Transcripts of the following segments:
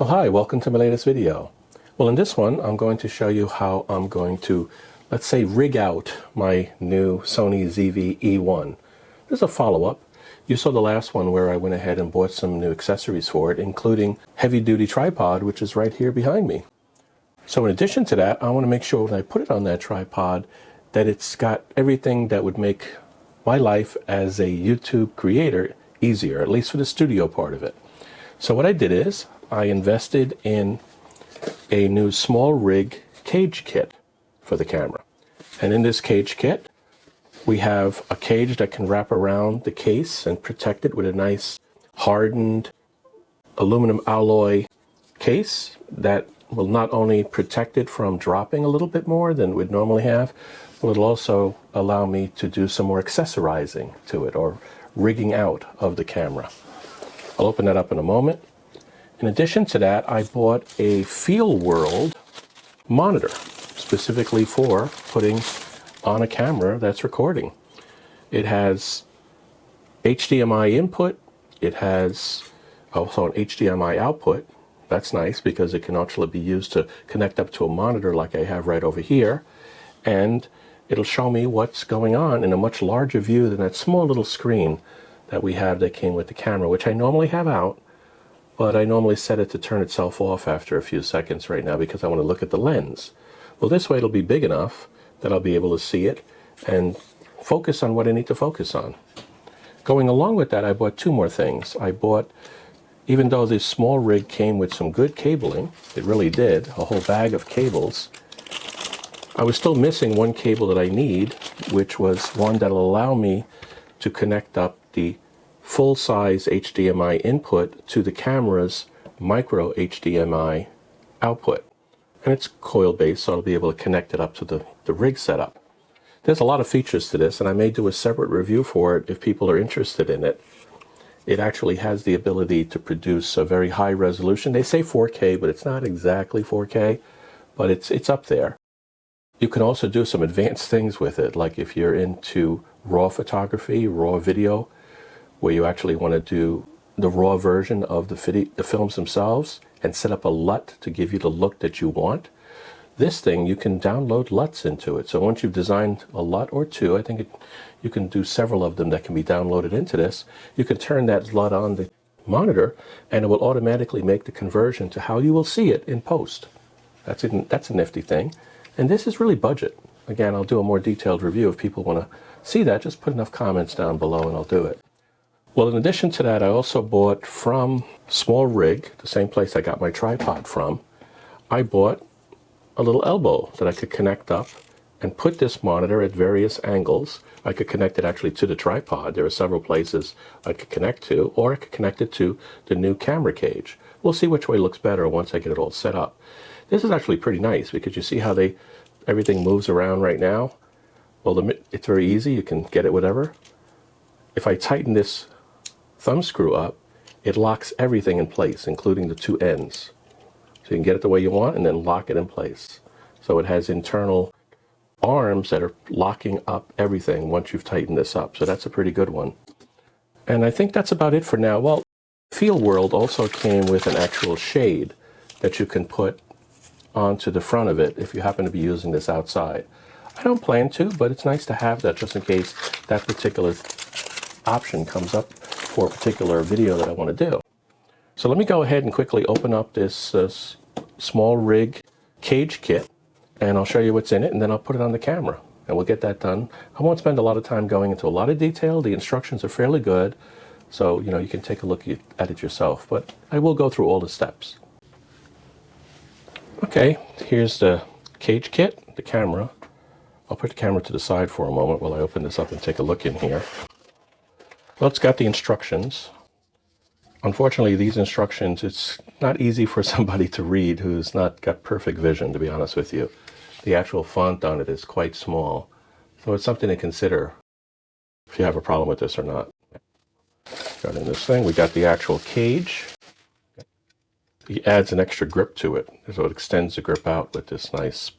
Well, hi, welcome to my latest video. Well, in this one, I'm going to show you how I'm going to, let's say, rig out my new Sony EV-E1. This is a follow-up. You saw the last one where I went ahead and bought some new accessories for it, including heavy-duty tripod, which is right here behind me. So in addition to that, I want to make sure when I put it on that tripod that it's got everything that would make my life as a YouTube creator easier, at least for the studio part of it. So what I did is I invested in a new SmallRig cage kit for the camera. And in this cage kit, we have a cage that can wrap around the case and protect it with a nice hardened aluminum alloy case that will not only protect it from dropping a little bit more than we'd normally have, but it'll also allow me to do some more accessorizing to it or rigging out of the camera. I'll open that up in a moment. In addition to that, I bought a FeelWorld monitor specifically for putting on a camera that's recording. It has HDMI input. It has also an HDMI output. That's nice because it can actually be used to connect up to a monitor like I have right over here. And it'll show me what's going on in a much larger view than that small little screen that we have that came with the camera, which I normally have out. But I normally set it to turn itself off after a few seconds right now because I want to look at the lens. Well, this way it'll be big enough that I'll be able to see it and focus on what I need to focus on. Going along with that, I bought two more things. I bought, even though this SmallRig came with some good cabling, it really did, a whole bag of cables, I was still missing one cable that I need, which was one that'll allow me to connect up the full-size HDMI input to the camera's micro HDMI output. And it's coil based, so I'll be able to connect it up to the rig setup. There's a lot of features to this, and I may do a separate review for it if people are interested in it. It actually has the ability to produce a very high resolution. They say 4K, but it's not exactly 4K, but it's up there. You can also do some advanced things with it, like if you're into raw photography, raw video, where you actually want to do the raw version of the films themselves and set up a LUT to give you the look that you want. This thing, you can download LUTs into it. So once you've designed a LUT or two, I think you can do several of them that can be downloaded into this. You can turn that LUT on the monitor and it will automatically make the conversion to how you will see it in post. That's a nifty thing. And this is really budget. Again, I'll do a more detailed review if people want to see that. Just put enough comments down below and I'll do it. Well, in addition to that, I also bought from SmallRig, the same place I got my tripod from, I bought a little elbow that I could connect up and put this monitor at various angles. I could connect it actually to the tripod. There are several places I could connect to, or I could connect it to the new camera cage. We'll see which way looks better once I get it all set up. This is actually pretty nice because you see how everything moves around right now? Well, it's very easy. You can get it whatever. If I tighten this thumb screw up, it locks everything in place, including the two ends. So you can get it the way you want and then lock it in place. So it has internal arms that are locking up everything once you've tightened this up. So that's a pretty good one. And I think that's about it for now. Well, FeelWorld also came with an actual shade that you can put onto the front of it if you happen to be using this outside. I don't plan to, but it's nice to have that just in case that particular option comes up for a particular video that I want to do. So let me go ahead and quickly open up this SmallRig cage kit and I'll show you what's in it and then I'll put it on the camera and we'll get that done. I won't spend a lot of time going into a lot of detail. The instructions are fairly good, so you can take a look at it yourself, but I will go through all the steps. Okay, here's the cage kit, the camera. I'll put the camera to the side for a moment while I open this up and take a look in here. Well, it's got the instructions. Unfortunately, these instructions, it's not easy for somebody to read who's not got perfect vision, to be honest with you. The actual font on it is quite small. So it's something to consider if you have a problem with this or not. Got in this thing, we got the actual cage. It adds an extra grip to it. So it extends the grip out with this nice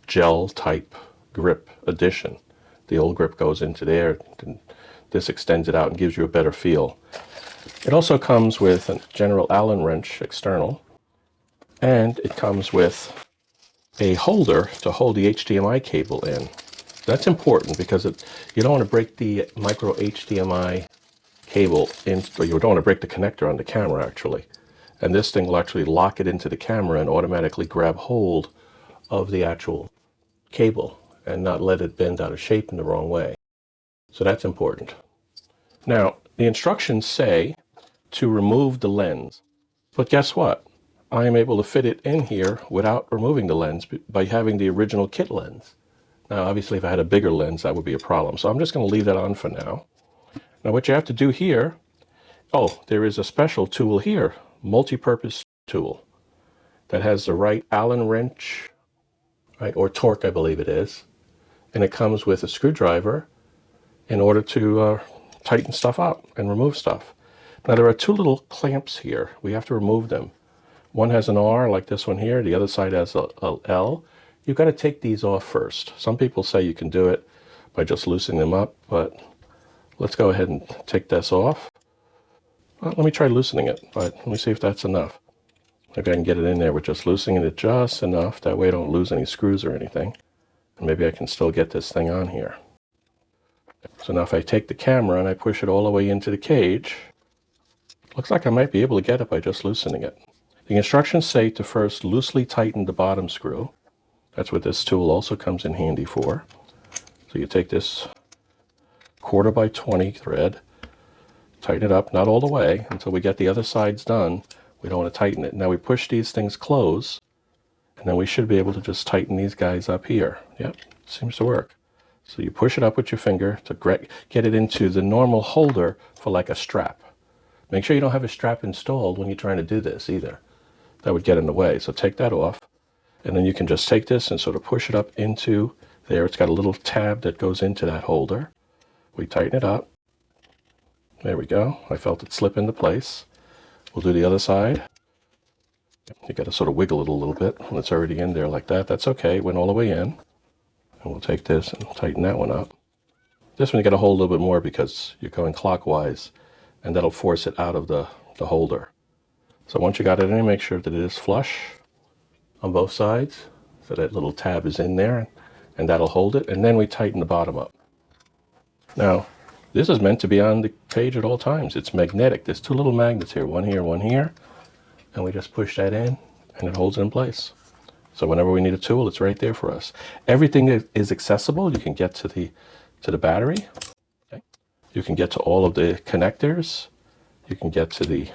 gel type grip addition. The old grip goes into there, and this extends it out and gives you a better feel. It also comes with a general Allen wrench external. And it comes with a holder to hold the HDMI cable in. That's important because you don't want to break the micro HDMI cable in, or you don't want to break the connector on the camera actually. And this thing will actually lock it into the camera and automatically grab hold of the actual cable and not let it bend out of shape in the wrong way. So that's important. Now, the instructions say to remove the lens, but guess what? I am able to fit it in here without removing the lens by having the original kit lens. Now, obviously, if I had a bigger lens, that would be a problem. So I'm just going to leave that on for now. Now, what you have to do here, oh, there is a special tool here, multi-purpose tool, that has the right Allen wrench, right, or torque, I believe it is. And it comes with a screwdriver in order to tighten stuff up and remove stuff. Now, there are two little clamps here. We have to remove them. One has an R like this one here. The other side has a L. You've got to take these off first. Some people say you can do it by just loosening them up, but let's go ahead and take this off. Well, let me try loosening it, but let me see if that's enough. Maybe I can get it in there with just loosening it just enough. That way I don't lose any screws or anything. And maybe I can still get this thing on here. So now if I take the camera and I push it all the way into the cage, looks like I might be able to get it by just loosening it. The instructions say to first loosely tighten the bottom screw. That's what this tool also comes in handy for. So you take this 1/4x20 thread, tighten it up, not all the way, until we get the other sides done. We don't want to tighten it. Now we push these things close, and then we should be able to just tighten these guys up here. Yep, seems to work. So you push it up with your finger to get it into the normal holder for like a strap. Make sure you don't have a strap installed when you're trying to do this either. That would get in the way. So take that off, and then you can just take this and sort of push it up into there. It's got a little tab that goes into that holder. We tighten it up. There we go. I felt it slip into place. We'll do the other side. You got to sort of wiggle it a little bit when it's already in there like that. That's okay. It went all the way in. And we'll take this and tighten that one up. This one you got to hold a little bit more because you're going clockwise, and that'll force it out of the holder. So once you got it in, make sure that it is flush on both sides. So that little tab is in there, and that'll hold it. And then we tighten the bottom up. Now, this is meant to be on the page at all times. It's magnetic. There's two little magnets here, one here, and we just push that in, and it holds it in place. So whenever we need a tool, it's right there for us. Everything is accessible. You can get to the battery. Okay. You can get to all of the connectors. You can get to the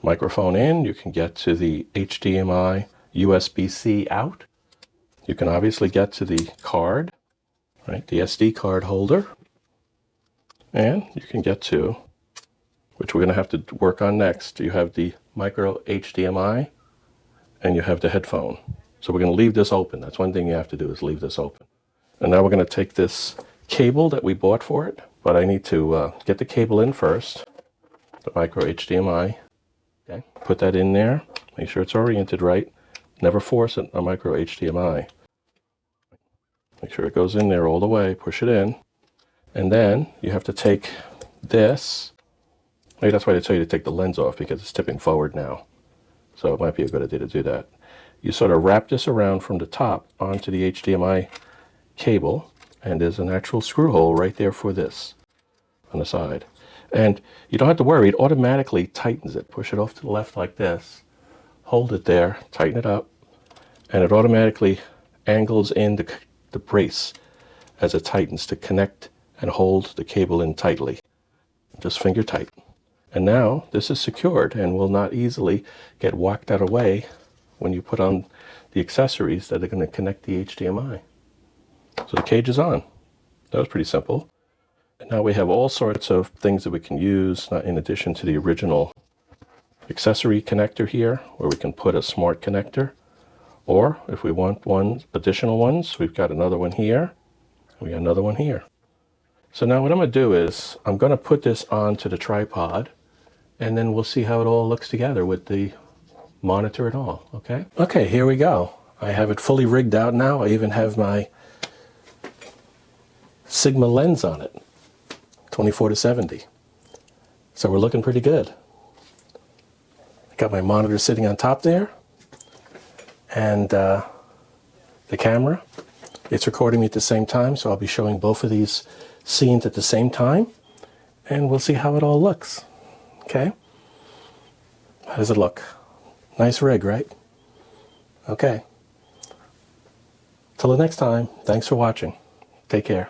microphone in. You can get to the HDMI USB-C out. You can obviously get to the card, right? The SD card holder. And you can get to, which we're going to have to work on next. You have the micro HDMI and you have the headphone. So we're going to leave this open. That's one thing you have to do, is leave this open. And now we're going to take this cable that we bought for it, but I need to get the cable in first, the micro HDMI. Okay, put that in there. Make sure it's oriented right. Never force it on micro HDMI. Make sure it goes in there all the way. Push it in. And then you have to take this. Maybe that's why they tell you to take the lens off, because it's tipping forward now. So it might be a good idea to do that. You sort of wrap this around from the top onto the HDMI cable, and there's an actual screw hole right there for this on the side. And you don't have to worry, it automatically tightens it. Push it off to the left like this, hold it there, tighten it up, and it automatically angles in the brace as it tightens to connect and hold the cable in tightly. Just finger tight. And now this is secured and will not easily get whacked out of the way when you put on the accessories that are going to connect the HDMI. So the cage is on. That was pretty simple. And now we have all sorts of things that we can use in addition to the original accessory connector here, where we can put a smart connector. Or if we want additional ones, we've got another one here. We got another one here. So now what I'm going to do is I'm going to put this onto the tripod, and then we'll see how it all looks together with the monitor and all, okay? Okay, here we go. I have it fully rigged out now. I even have my Sigma lens on it, 24-70. So we're looking pretty good. I got my monitor sitting on top there. and the camera. It's recording me at the same time, so I'll be showing both of these scenes at the same time, and we'll see how it all looks. Okay? How does it look? Nice rig, right? Okay. Till the next time, thanks for watching. Take care.